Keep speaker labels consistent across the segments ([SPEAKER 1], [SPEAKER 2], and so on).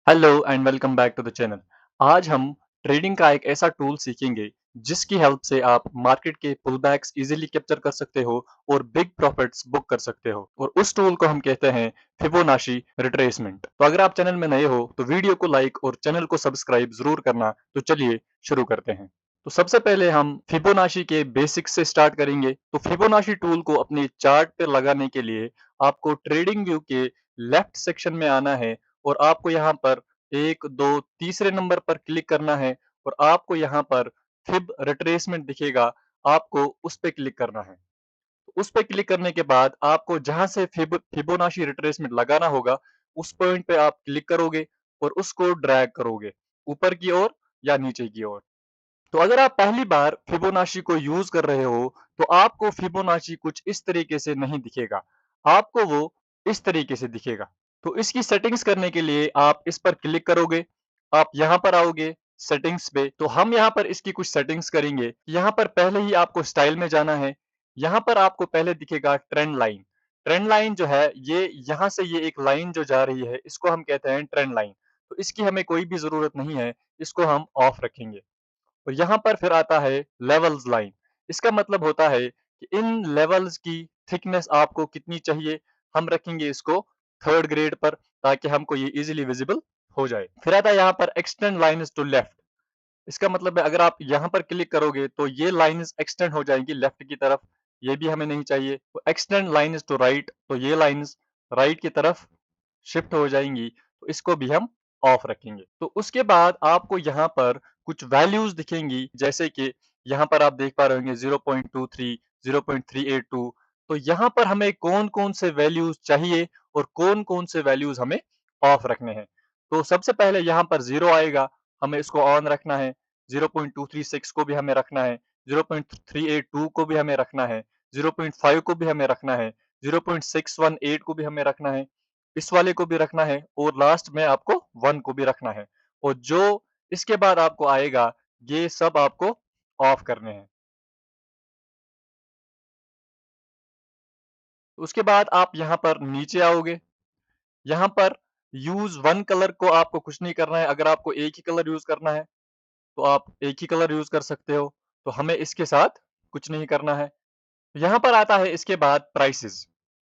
[SPEAKER 1] Hello and welcome back to the channel. आज हम trading का एक ऐसा टूल सीखेंगे जिसकी हेल्प से आप मार्केट के पुलबैक्स इजीली कैप्चर कर सकते हो और बिग प्रॉफिट्स बुक कर सकते हो और उस टूल को हम कहते हैं फिबोनाची रिट्रेसमेंट। तो अगर आप चैनल में नए हो तो वीडियो को लाइक और चैनल को सब्सक्राइब जरूर करना। तो चलिए शुरू करते हैं। तो सबसे पहले हम फिबोनाची के बेसिक्स से स्टार्ट करेंगे। तो फिबोनाची टूल को अपने चार्ट पर लगाने के लिए आपको ट्रेडिंग व्यू के लेफ्ट सेक्शन में आना है और आपको यहाँ पर 1, 2 तीसरे नंबर पर क्लिक करना है और आपको यहाँ पर फिब रिट्रेसमेंट दिखेगा, आपको उस पे क्लिक करना है। उस पे क्लिक करने के बाद आपको जहाँ से फिबोनाची रिट्रेसमेंट लगाना होगा, उस पॉइंट पे आप क्लिक करोगे और उसको ड्रैग करोगे ऊपर की ओर या नीचे की ओर। तो अगर आप पहली बार फिबोनाची को यूज कर रहे हो, तो आपको फिबोनाची कुछ इस तरीके से नहीं दिखेगा, आपको वो इस तरीके से दिखेगा। तो इसकी सेटिंग्स करने के लिए आप इस पर क्लिक करोगे, आप यहाँ पर आओगे सेटिंग्स पे। तो हम यहाँ पर इसकी कुछ सेटिंग्स करेंगे। यहाँ पर पहले ही आपको स्टाइल में जाना है। यहाँ पर आपको पहले दिखेगा ट्रेंड लाइन। ट्रेंड लाइन जो है ये यहाँ से ये एक लाइन जो जा रही है, इसको हम कहते हैं ट्रेंड लाइन। तो इसकी हमें कोई भी जरूरत नहीं है, इसको हम ऑफ रखेंगे। और यहाँ पर फिर आता है लेवल्स लाइन। इसका मतलब होता है कि इन लेवल्स की थिकनेस आपको कितनी चाहिए, हम रखेंगे इसको थर्ड ग्रेड पर, ताकि हमको ये इजीली विजिबल हो जाए। फिर आता है यहाँ पर एक्सटेंड लाइन्स टू लेफ्ट। इसका मतलब है अगर आप यहाँ पर क्लिक करोगे तो ये लाइन्स एक्सटेंड हो जाएंगी लेफ्ट की तरफ, ये भी हमें नहीं चाहिए। तो एक्सटेंड लाइन्स टू राइट, तो ये लाइन्स राइट की तरफ शिफ्ट हो जाएंगी, तो इसको भी हम ऑफ रखेंगे। तो उसके बाद आपको यहाँ पर कुछ वैल्यूज दिखेंगी, जैसे कि यहाँ पर आप देख पा रहे होंगे 0.23, 0.382। तो यहाँ पर हमें कौन कौन से वैल्यूज चाहिए और कौन कौन से वैल्यूज हमें ऑफ रखने हैं। तो सबसे पहले यहाँ पर जीरो आएगा, हमें इसको ऑन रखना है। 0.236 को भी हमें रखना है, 0.382 को भी हमें रखना है, 0.5 को भी हमें रखना है, 0.618 को भी हमें रखना है, इस वाले को भी रखना है और लास्ट में आपको 1 को भी रखना है। और जो इसके बाद आपको आएगा, ये सब आपको ऑफ करने हैं। उसके बाद आप यहाँ पर नीचे आओगे, यहाँ पर यूज वन कलर को आपको कुछ नहीं करना है। अगर आपको एक ही कलर यूज करना है तो आप एक ही कलर यूज कर सकते हो, तो हमें इसके साथ कुछ नहीं करना है। यहाँ पर आता है इसके बाद प्राइसेस।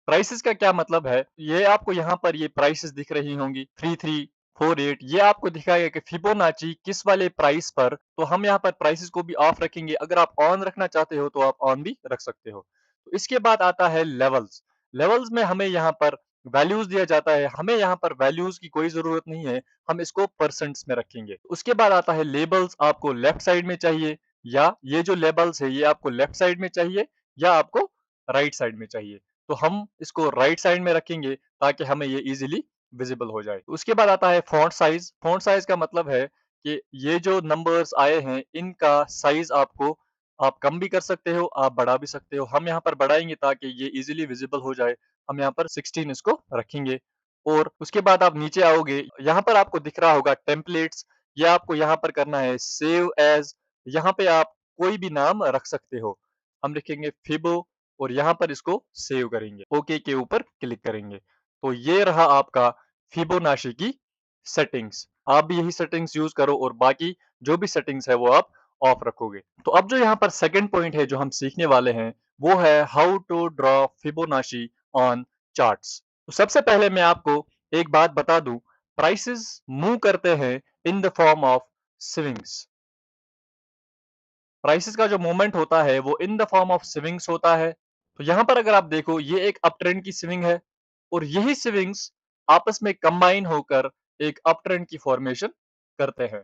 [SPEAKER 1] प्राइसेस का क्या मतलब है, ये आपको यहाँ पर ये प्राइसेस दिख रही होंगी 3348, ये आपको दिखाएगा कि फिबोनाची किस वाले प्राइस पर। तो हम यहाँ पर प्राइसेस को भी ऑफ रखेंगे, अगर आप ऑन रखना चाहते हो तो आप ऑन भी रख सकते हो। तो इसके बाद आता है लेवल्स। लेवल्स में हमें यहाँ पर वैल्यूज दिया जाता है, हमें यहाँ पर वैल्यूज की कोई जरूरत नहीं है, हम इसको परसेंट्स में रखेंगे। उसके बाद आता है लेबल्स, आपको लेफ्ट साइड में चाहिए, या ये जो लेबल्स है ये आपको लेफ्ट साइड में चाहिए या आपको राइट साइड में चाहिए। तो हम इसको राइट साइड में रखेंगे ताकि हमें ये इजीली विजिबल हो जाए। उसके बाद आता है फॉन्ट साइज। फॉन्ट साइज का मतलब है कि ये जो नंबर्स आए हैं इनका साइज आपको आप कम भी कर सकते हो, आप बढ़ा भी सकते हो। हम यहाँ पर बढ़ाएंगे ताकि ये इजीली विजिबल हो जाए, हम यहाँ पर 16 इसको रखेंगे। और उसके बाद आप नीचे आओगे, यहाँ पर आपको दिख रहा होगा टेम्पलेट्स, ये आपको यहाँ पर करना है सेव एज। यहाँ पे आप कोई भी नाम रख सकते हो, हम लिखेंगे फिबो और यहाँ पर इसको सेव करेंगे, ओके के ऊपर क्लिक करेंगे। तो ये रहा आपका फिबोनाची की सेटिंग्स। आप भी यही सेटिंग्स यूज करो और बाकी जो भी सेटिंग्स है वो आप ऑफ रखोगे। तो अब जो यहाँ पर सेकंड पॉइंट है जो हम सीखने वाले हैं, वो है how to draw Fibonacci on charts. तो सबसे पहले मैं आपको एक बात बता दूं, प्राइसेस मूव करते हैं in the form of swings. Prices का जो मूवमेंट होता है वो in the form of swings होता है। तो यहाँ पर अगर आप देखो, ये एक अप ट्रेंड की स्विंग है और यही स्विंग्स आपस में कंबाइन होकर एक अप ट्रेंड की फॉर्मेशन करते हैं।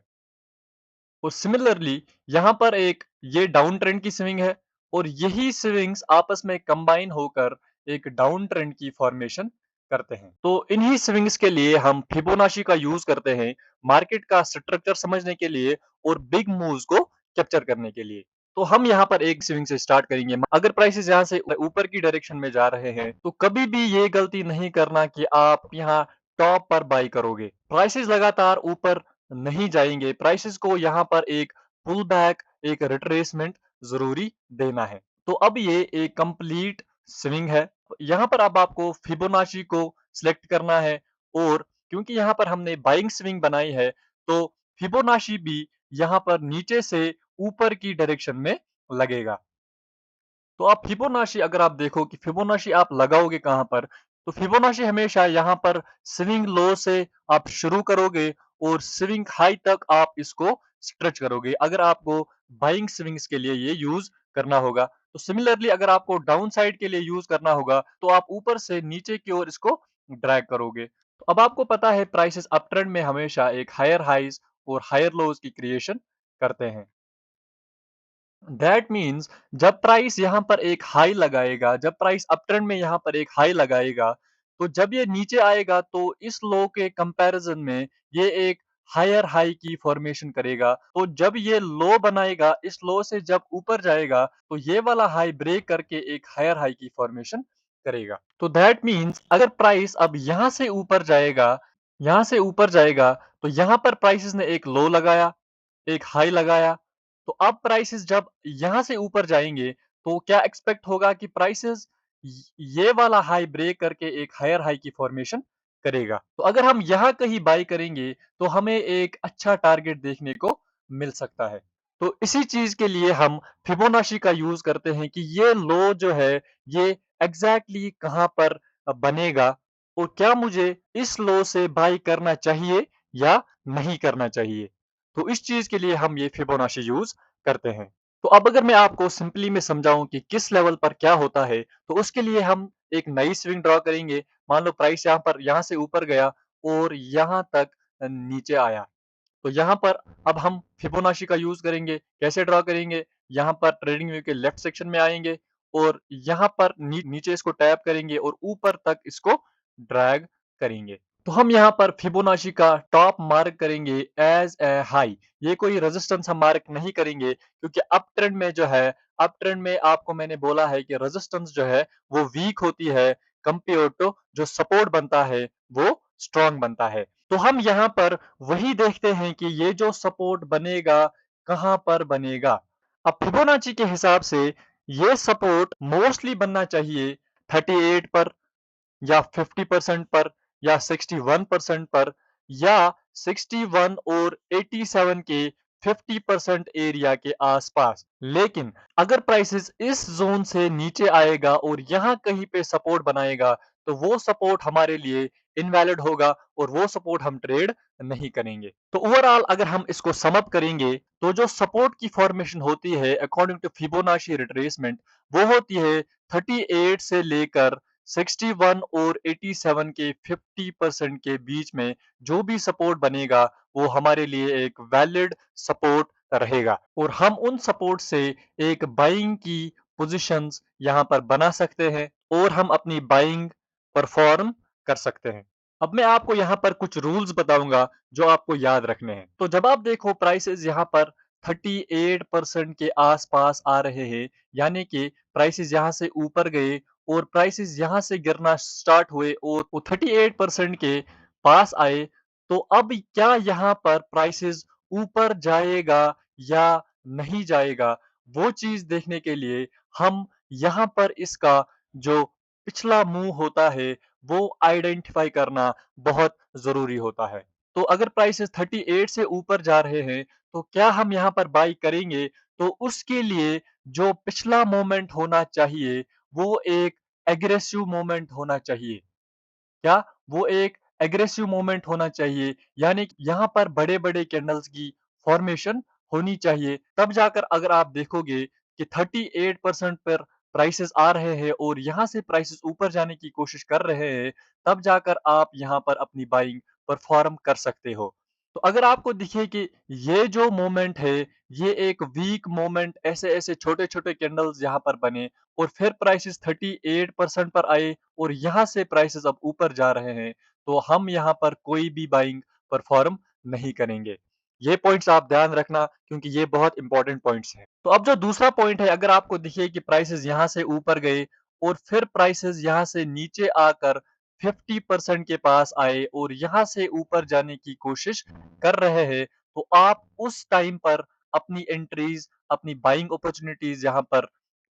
[SPEAKER 1] और सिमिलरली यहाँ पर एक ये डाउन ट्रेंड की स्विंग है और यही स्विंग्स आपस में कंबाइन होकर एक डाउन ट्रेंड की फॉर्मेशन करते हैं। तो इन्हीं स्विंग्स के लिए हम फिबोनाची का यूज करते हैं, मार्केट का स्ट्रक्चर समझने के लिए और बिग मूव्स को कैप्चर करने के लिए। तो हम यहाँ पर एक स्विंग से स्टार्ट करेंगे। अगर प्राइसेस यहाँ से ऊपर की डायरेक्शन में जा रहे हैं तो कभी भी ये गलती नहीं करना कि आप यहाँ टॉप पर बाई करोगे। प्राइसेस लगातार ऊपर नहीं जाएंगे, प्राइसेस को यहाँ पर एक पुल बैक, एक रिट्रेसमेंट जरूरी देना है। तो अब ये एक कंप्लीट स्विंग है। यहाँ पर अब आपको फिबोनाची को सिलेक्ट करना है और क्योंकि यहाँ पर हमने बाइंग स्विंग बनाई है, तो फिबोनाची भी यहाँ पर नीचे से ऊपर की डायरेक्शन में लगेगा। तो आप फिबोनाची अगर आप देखो कि फिबोनाची आप लगाओगे कहाँ पर, तो फिबोनाची हमेशा यहाँ पर स्विंग लो से आप शुरू करोगे और स्विंग हाई तक आप इसको स्ट्रेच करोगे। अगर आपको बाइंग स्विंग्स के लिए ये यूज़ करना होगा। तो सिमिलरली अगर आपको डाउन साइड के लिए यूज़ करना होगा, तो आप ऊपर से नीचे की ओर इसको ड्रैग करोगे। तो अब आपको पता है प्राइसेज़ अप ट्रेंड में हमेशा एक हायर हाइज़ और हायर लोज़ की क्रिएशन करते हैं। दैट मीन्स जब प्राइस यहाँ पर एक हाई लगाएगा, जब प्राइस अप ट्रेंड में यहाँ पर एक हाई लगाएगा, तो जब ये नीचे आएगा तो इस लो के कंपैरिजन में ये एक हायर हाई की फॉर्मेशन करेगा। तो जब ये लो बनाएगा, इस लो से जब ऊपर जाएगा, तो ये वाला हाई ब्रेक करके एक हायर हाई की फॉर्मेशन करेगा। तो दैट मीन्स अगर प्राइस अब यहाँ से ऊपर जाएगा, यहाँ से ऊपर जाएगा, तो यहाँ पर प्राइसेस ने एक लो लगाया, एक हाई लगाया। तो अब प्राइसेस जब यहाँ से ऊपर जाएँगे, तो क्या एक्सपेक्ट होगा कि प्राइसेस ये वाला हाई ब्रेक करके एक हायर हाई की फॉर्मेशन करेगा। तो अगर हम यहाँ कहीं बाय करेंगे, तो हमें एक अच्छा टारगेट देखने को मिल सकता है। तो इसी चीज़ के लिए हम फिबोनाची का यूज़ करते हैं कि ये लो जो है, ये एग्ज़ैक्टली कहाँ पर बनेगा और क्या मुझे इस लो से बाय करना चाहिए या नहीं करना चाहिए। तो इस चीज़ के लिए हम ये फिबोनाची यूज़ करते हैं। तो अब अगर मैं आपको सिंपली में समझाऊँ कि किस लेवल पर क्या होता है, तो उसके लिए हम एक नई स्विंग ड्रॉ करेंगे। मान लो प्राइस यहाँ पर यहाँ से ऊपर गया और यहाँ तक नीचे आया। तो यहाँ पर अब हम फिबोनाची का यूज़ करेंगे। कैसे ड्रॉ करेंगे? यहाँ पर ट्रेडिंग व्यू के लेफ्ट सेक्शन में आएँगे और यहाँ पर नीचे इसको टैप करेंगे और ऊपर तक इसको ड्रैग करेंगे। तो हम यहाँ पर फिबोनाची का टॉप मार्क करेंगे एज़ ए हाई। ये कोई रेजिस्टेंस हम मार्क नहीं करेंगे क्योंकि अप ट्रेंड में जो है, अप ट्रेंड में आपको मैंने बोला है कि रेजिस्टेंस जो है वो वीक होती है कंपेयर टू जो सपोर्ट बनता है वो स्ट्रॉन्ग बनता है। तो हम यहाँ पर वही देखते हैं कि ये जो सपोर्ट बनेगा, कहाँ पर बनेगा। अब फिबोनाची के हिसाब से ये सपोर्ट मोस्टली बनना चाहिए 38 पर या 50% पर या 61% पर या 61 और 87 के 50% एरिया के आसपास। लेकिन अगर प्राइसेस इस जोन से नीचे आएगा और यहाँ कहीं पे सपोर्ट बनाएगा, तो वो सपोर्ट हमारे लिए इनवैलिड होगा और वो सपोर्ट हम ट्रेड नहीं करेंगे। तो ओवरऑल अगर हम इसको सम अप करेंगे, तो जो सपोर्ट की फॉर्मेशन होती है अकॉर्डिंग टू फिबोनाची रिट्रेसमेंट, वो होती है 38 से लेकर 61 और 87 के 50% के बीच में जो भी सपोर्ट बनेगा वो हमारे लिए एक वैलिड सपोर्ट रहेगा और हम उन सपोर्ट से एक बाइंग की पोजीशंस यहाँ पर बना सकते हैं और हम अपनी बाइंग परफॉर्म कर सकते हैं। अब मैं आपको यहाँ पर कुछ रूल्स बताऊंगा जो आपको याद रखने हैं। तो जब आप देखो प्राइसेस यहाँ पर 38% के आसपास आ रहे हैं, यानी कि प्राइसेस यहाँ से ऊपर गए और प्राइसेस यहाँ से गिरना स्टार्ट हुए और वो 38% के पास आए, तो अब क्या यहाँ पर प्राइसेस ऊपर जाएगा या नहीं जाएगा, वो चीज देखने के लिए हम यहाँ पर इसका जो पिछला मूव होता है वो आइडेंटिफाई करना बहुत जरूरी होता है। तो अगर प्राइसेस 38 से ऊपर जा रहे हैं, तो क्या हम यहाँ पर बाई करेंगे? तो उसके लिए जो पिछला मोमेंट होना चाहिए वो एक एग्रेसिव मोमेंट होना चाहिए। क्या वो एक एग्रेसिव मोमेंट होना चाहिए, यानी कि यहाँ पर बड़े-बड़े कैंडल्स की फॉर्मेशन होनी चाहिए। तब जाकर अगर आप देखोगे कि 38% पर प्राइसेस आ रहे हैं और यहाँ से प्राइसेस ऊपर जाने की कोशिश कर रहे हैं, तब जाकर आप यहाँ पर अपनी बाइंग परफॉर्म कर सकते हो। तो अगर आपको दिखे कि ये जो मोमेंट है, ये एक वीक मोमेंट, ऐसे-ऐसे छोटे-छोटे कैंडल्स यहाँ पर बने और फिर प्राइसेस 38% पर आए और यहाँ से प्राइसेस अब ऊपर जा रहे हैं, तो हम यहाँ पर कोई भी बाइंग परफॉर्म नहीं करेंगे। ये पॉइंट्स आप ध्यान रखना क्योंकि ये बहुत इंपॉर्टेंट पॉइंट्स हैं। तो अब जो दूसरा पॉइंट है, अगर आपको दिखे कि प्राइसेस यहाँ से ऊपर गए और फिर प्राइसेस यहाँ से नीचे आकर 50% के पास आए और यहाँ से ऊपर जाने की कोशिश कर रहे हैं, तो आप उस टाइम पर अपनी एंट्रीज, अपनी बाइंग अपॉर्चुनिटीज यहाँ पर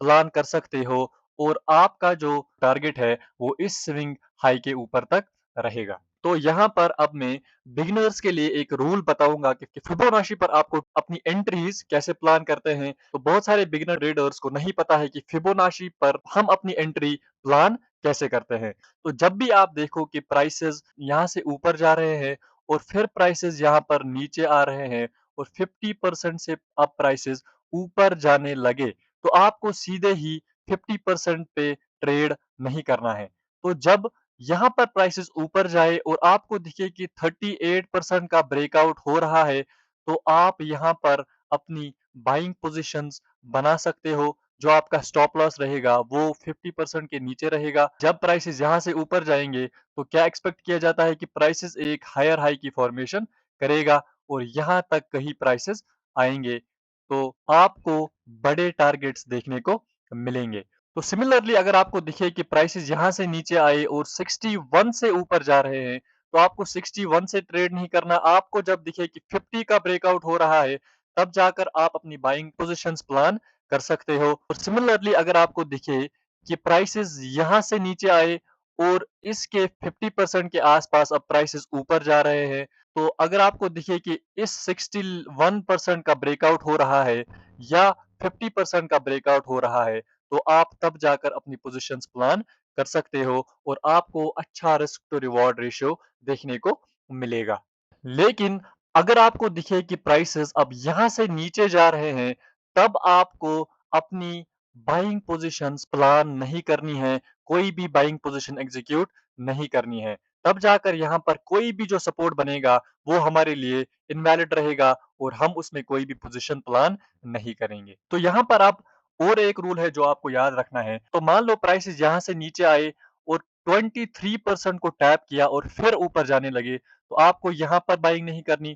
[SPEAKER 1] प्लान कर सकते हो और आपका जो टारगेट है वो इस स्विंग हाई के ऊपर तक रहेगा। तो यहाँ पर अब मैं बिगिनर्स के लिए एक रूल बताऊंगा कि फिबोनाची पर आपको अपनी एंट्रीज कैसे प्लान करते हैं। तो बहुत सारे बिगिनर ट्रेडर्स को नहीं पता है कि फिबोनाची पर हम अपनी एंट्री प्लान कैसे करते हैं। तो जब भी आप देखो कि प्राइसेस यहाँ से ऊपर जा रहे हैं और फिर प्राइसेस यहाँ पर नीचे आ रहे हैं और 50% से अब प्राइसेस ऊपर जाने लगे, तो आपको सीधे ही 50% पे ट्रेड नहीं करना है। तो जब यहाँ पर प्राइसेस ऊपर जाए और आपको दिखे कि 38% का ब्रेकआउट हो रहा है, तो आप यहाँ पर अपनी बाइंग पोजीशंस बना सकते हो। जो आपका स्टॉप लॉस रहेगा वो 50% के नीचे रहेगा। जब प्राइसेस यहाँ से ऊपर जाएंगे तो क्या एक्सपेक्ट किया जाता है कि प्राइसेस एक हायर हाई की फॉर्मेशन करेगा और यहाँ तक कहीं प्राइसेस आएंगे, तो आपको बड़े टारगेट्स देखने को मिलेंगे। तो सिमिलरली अगर आपको दिखे कि प्राइसेस यहाँ से नीचे आए और 61 से ऊपर जा रहे हैं, तो आपको 61 से ट्रेड नहीं करना। आपको जब दिखे कि 50 का ब्रेकआउट हो रहा है, तब जाकर आप अपनी बाइंग पोजीशंस प्लान कर सकते हो। और सिमिलरली अगर आपको दिखे कि प्राइसेस यहाँ से नीचे आए और इसके 50% के आसपास अब प्राइसेस ऊपर जा रहे हैं, तो अगर आपको दिखे कि इस 61% का ब्रेकआउट हो रहा है या 50% का ब्रेकआउट हो रहा है, तो आप तब जाकर अपनी पोजीशंस प्लान कर सकते हो और आपको अच्छा रिस्क टू रिवॉर्ड रेशियो देखने को मिलेगा। लेकिन अगर आपको दिखे कि प्राइसेस अब यहाँ से नीचे जा रहे हैं, तब आपको अपनी बाइंग पोजीशंस प्लान नहीं करनी है, कोई भी बाइंग पोजीशन एग्जीक्यूट नहीं करनी है। तब जाकर यहाँ पर कोई भी जो सपोर्ट बनेगा वो हमारे लिए इनवैलिड रहेगा और हम उसमें कोई भी पोजीशन प्लान नहीं करेंगे। तो यहाँ पर आप और एक रूल है जो आपको याद रखना है। तो मान लो प्राइसेस यहाँ से नीचे आए और 23% को टैप किया और फिर ऊपर जाने लगे, तो आपको यहाँ पर बाइंग नहीं करनी।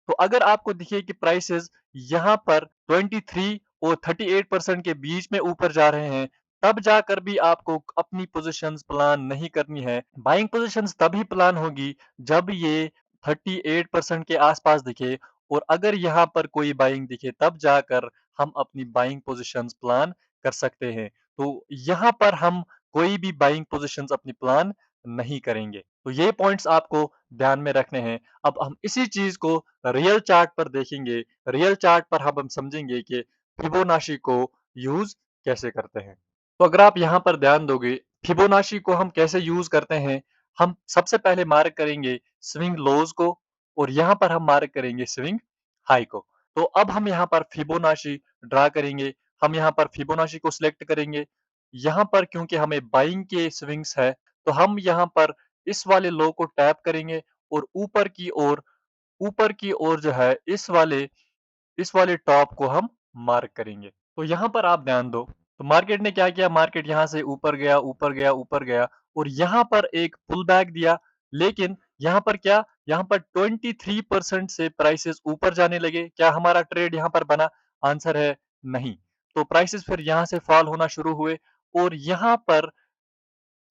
[SPEAKER 1] तो अगर आपको दिखे कि प्राइसेस यहाँ पर 23 और 38% के बीच में ऊपर जा रहे हैं, तब जाकर भी आपको अपनी पोजीशंस प्लान नहीं करनी है। बाइंग पोजीशंस तभी प्लान होगी जब ये 38% के आसपास दिखे और अगर यहाँ पर कोई बाइंग दिखे तब जाकर हम अपनी बाइंग पोजीशंस प्लान कर सकते हैं। तो यहाँ पर हम कोई भी बाइंग पोजीशंस अपनी प्लान नहीं करेंगे। तो ये पॉइंट्स आपको ध्यान में रखने हैं। अब हम इसी चीज को रियल चार्ट पर देखेंगे। रियल चार्ट पर हम समझेंगे कि फिबोनाची को यूज कैसे करते हैं। तो अगर आप यहाँ पर ध्यान दोगे, फिबोनाची को हम कैसे यूज करते हैं। हम सबसे पहले मार्क करेंगे स्विंग लोज को और यहाँ पर हम मार्क करेंगे स्विंग हाई को। तो अब हम यहाँ पर फिबोनाची ड्रा करेंगे। हम यहाँ पर फिबोनाची को सिलेक्ट करेंगे। यहाँ पर क्योंकि हमें बाइंग के स्विंग्स है, तो हम यहाँ पर इस वाले लो को टैप करेंगे और ऊपर की ओर जो है इस वाले टॉप को हम मार्क करेंगे। तो यहाँ पर आप ध्यान दो, तो मार्केट ने क्या किया, मार्केट यहाँ से ऊपर गया, ऊपर गया, ऊपर गया और यहाँ पर एक पुल बैक दिया। लेकिन यहाँ पर क्या, यहाँ पर 23% से प्राइसेस ऊपर जाने लगे। क्या हमारा ट्रेड यहाँ पर बना? आंसर है नहीं। तो प्राइसेस फिर यहाँ से फॉल होना शुरू हुए और यहाँ पर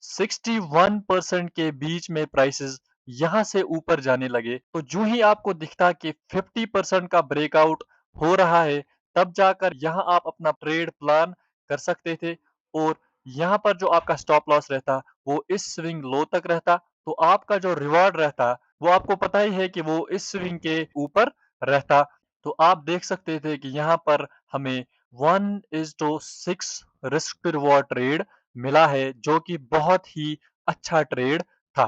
[SPEAKER 1] 61% के बीच में प्राइसेस यहां से ऊपर जाने लगे। तो जो ही आपको दिखता कि 50% का ब्रेकआउट हो रहा है, तब जाकर यहां आप अपना ट्रेड प्लान कर सकते थे और यहां पर जो आपका स्टॉप लॉस रहता वो इस स्विंग लो तक रहता। तो आपका जो रिवॉर्ड रहता वो आपको पता ही है कि वो इस स्विंग के ऊपर रहता। तो आप देख सकते थे कि यहाँ पर हमें 1:6 रिस्क टू रिवॉर्ड ट्रेड मिला है, जो कि बहुत ही अच्छा ट्रेड था।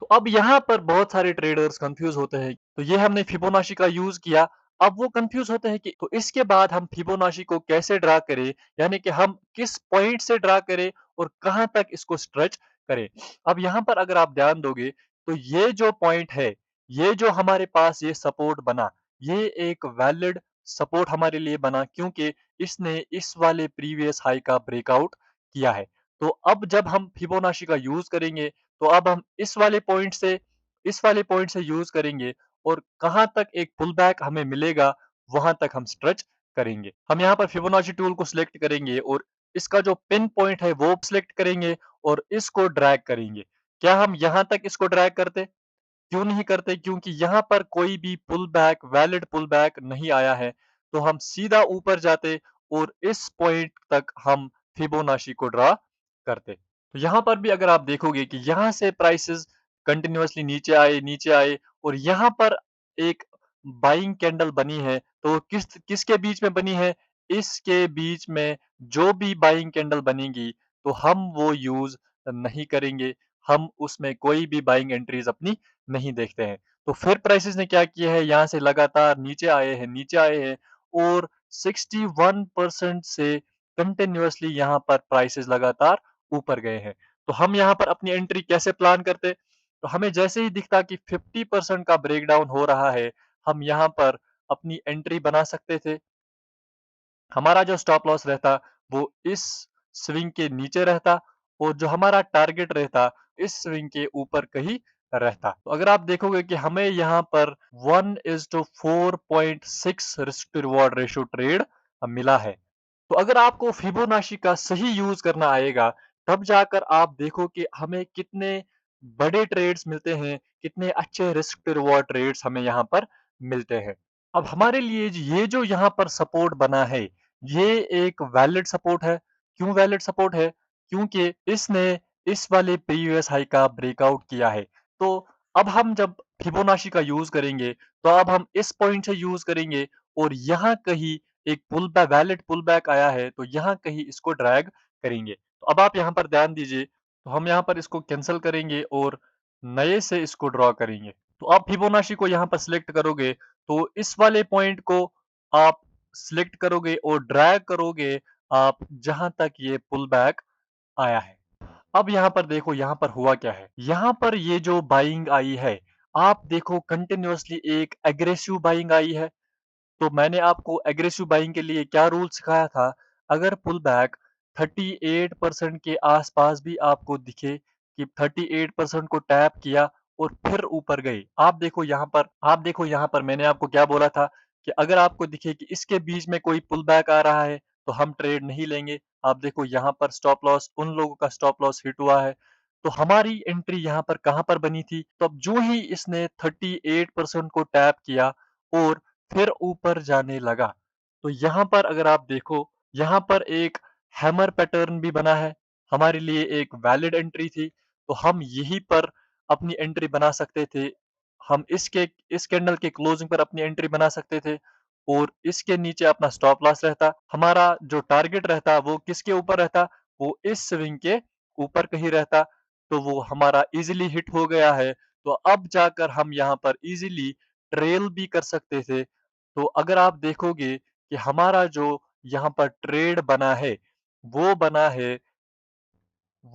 [SPEAKER 1] तो अब यहाँ पर बहुत सारे ट्रेडर्स कंफ्यूज होते हैं। तो ये हमने फिबोनाची का यूज किया। अब वो कंफ्यूज होते हैं कि तो इसके बाद हम फिबोनाची को कैसे ड्रा करें, यानी कि हम किस पॉइंट से ड्रा करें और कहां तक इसको स्ट्रेच करें। अब यहाँ पर अगर आप ध्यान दोगे तो ये जो पॉइंट है, ये जो हमारे पास ये सपोर्ट बना, ये एक वैलिड सपोर्ट हमारे लिए बना क्योंकि इसने इस वाले प्रीवियस हाई का ब्रेकआउट किया है। तो अब जब हम फिबोनाची का यूज करेंगे, तो अब हम इस वाले पॉइंट से यूज करेंगे और कहां तक एक पुल बैक हमें मिलेगा वहां तक हम स्ट्रेच करेंगे। हम यहाँ पर फिबोनाची टूल को सिलेक्ट करेंगे और इसका जो पिन पॉइंट है वो सिलेक्ट करेंगे और इसको ड्रैग करेंगे। क्या हम यहाँ तक इसको ड्रैग करते? क्यों नहीं करते? क्योंकि यहाँ पर कोई भी pull back, valid pull back नहीं आया है। तो हम सीधा ऊपर जाते और इस पॉइंट तक हम फिबोनाची को ड्रा करते। तो यहाँ पर भी अगर आप देखोगे कि यहाँ से प्राइसेस कंटिन्यूअसली नीचे आए और यहाँ पर एक बाइंग कैंडल बनी है, तो किसके बीच में बनी है? इसके बीच में जो भी बाइंग कैंडल बनेगी, तो हम वो यूज़ नहीं करेंगे, हम उसमें कोई भी बाइंग एंट्रीज़ अपनी नहीं देखते हैं। तो फिर प्राइसेज़ ने क्या किया है, यहाँ से लगातार नीचे आए हैं और 61% से कंटिन्यूअसली यहाँ पर प्राइसेज़ लगातार ऊपर गए हैं। तो हम यहाँ पर अपनी एंट्री कैसे प्लान करते? तो हमें जैसे ही दिखता कि 50% का ब्रेकडाउन हो रहा है, हम यहाँ पर अपनी एंट्री बना सकते थे। हमारा जो स्टॉप लॉस रहता वो इस स्विंग के नीचे रहता और जो हमारा टारगेट रहता इस स्विंग के ऊपर कहीं रहता। तो अगर आप देखोगे कि हमें यहाँ पर 1:4.6 risk to reward ratio trade मिला है। तो अगर आपको फिबोनाची का सही यूज करना आएगा, तब जाकर आप देखो कि हमें कितने बड़े ट्रेड्स मिलते हैं, कितने अच्छे रिस्क टू रिवॉर्ड ट्रेड्स हमें यहाँ पर मिलते हैं। अब हमारे लिए ये जो यहाँ पर सपोर्ट बना है, ये एक वैलिड सपोर्ट है। क्यों वैलिड सपोर्ट है? क्योंकि इसने इस वाले प्रीवियस हाई का ब्रेकआउट किया है। तो अब हम जब फिबोनाची का यूज करेंगे, तो अब हम इस पॉइंट से यूज करेंगे और यहाँ कहीं एक वैलिड पुल बैक आया है, तो यहाँ कहीं इसको ड्रैग करेंगे। तो अब आप यहाँ पर ध्यान दीजिए, तो हम यहाँ पर इसको कैंसल करेंगे और नए से इसको ड्रॉ करेंगे। तो आप फिबोनाची को यहाँ पर सिलेक्ट करोगे, तो इस वाले पॉइंट को आप सिलेक्ट करोगे और ड्रैग करोगे आप जहां तक ये पुल बैक आया है। अब यहाँ पर देखो यहाँ पर हुआ क्या है। यहाँ पर ये जो बाइंग आई है, आप देखो कंटिन्यूअसली एक एग्रेसिव बाइंग आई है। तो मैंने आपको एग्रेसिव बाइंग के लिए क्या रूल सिखाया था? अगर पुल बैक 38% के आसपास भी आपको दिखे कि 38% को टैप किया और फिर ऊपर गई। आप देखो यहाँ पर मैंने आपको क्या बोला था कि अगर आपको दिखे कि इसके बीच में कोई पुल बैक आ रहा है, तो हम ट्रेड नहीं लेंगे। आप देखो यहाँ पर स्टॉप लॉस, उन लोगों का स्टॉप लॉस हिट हुआ है। तो हमारी एंट्री यहाँ पर कहाँ पर बनी थी? तो अब जो ही इसने 38% को टैप किया और फिर ऊपर जाने लगा, तो यहाँ पर अगर आप देखो, यहाँ पर एक हैमर पैटर्न भी बना है, हमारे लिए एक वैलिड एंट्री थी, तो हम यहीं पर अपनी एंट्री बना सकते थे। हम इस कैंडल के क्लोजिंग पर अपनी एंट्री बना सकते थे और इसके नीचे अपना स्टॉप लॉस रहता। हमारा जो टारगेट रहता वो किसके ऊपर रहता? वो इस स्विंग के ऊपर कहीं रहता, तो वो हमारा इजीली हिट हो गया है। तो अब जाकर हम यहाँ पर इजीली ट्रेल भी कर सकते थे। तो अगर आप देखोगे कि हमारा जो यहाँ पर ट्रेड बना है, वो बना है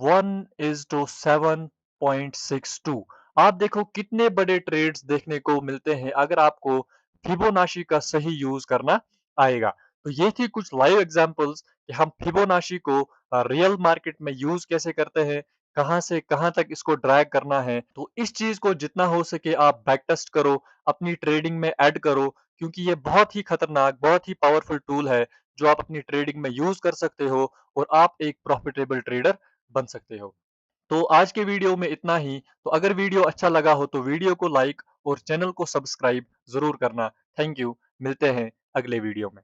[SPEAKER 1] 1:7.62। आप देखो कितने बड़े ट्रेड्स देखने को मिलते हैं अगर आपको फिबोनाची का सही यूज करना आएगा। तो ये थी कुछ लाइव एग्जांपल्स कि हम फिबोनाची को रियल मार्केट में यूज कैसे करते हैं, कहाँ से कहाँ तक इसको ड्रैग करना है। तो इस चीज को जितना हो सके आप बैक टेस्ट करो, अपनी ट्रेडिंग में ऐड करो, क्योंकि ये बहुत ही खतरनाक, बहुत ही पावरफुल टूल है जो आप अपनी ट्रेडिंग में यूज कर सकते हो और आप एक प्रॉफिटेबल ट्रेडर बन सकते हो। तो आज के वीडियो में इतना ही। तो अगर वीडियो अच्छा लगा हो तो वीडियो को लाइक और चैनल को सब्सक्राइब ज़रूर करना। Thank you. मिलते हैं अगले वीडियो में।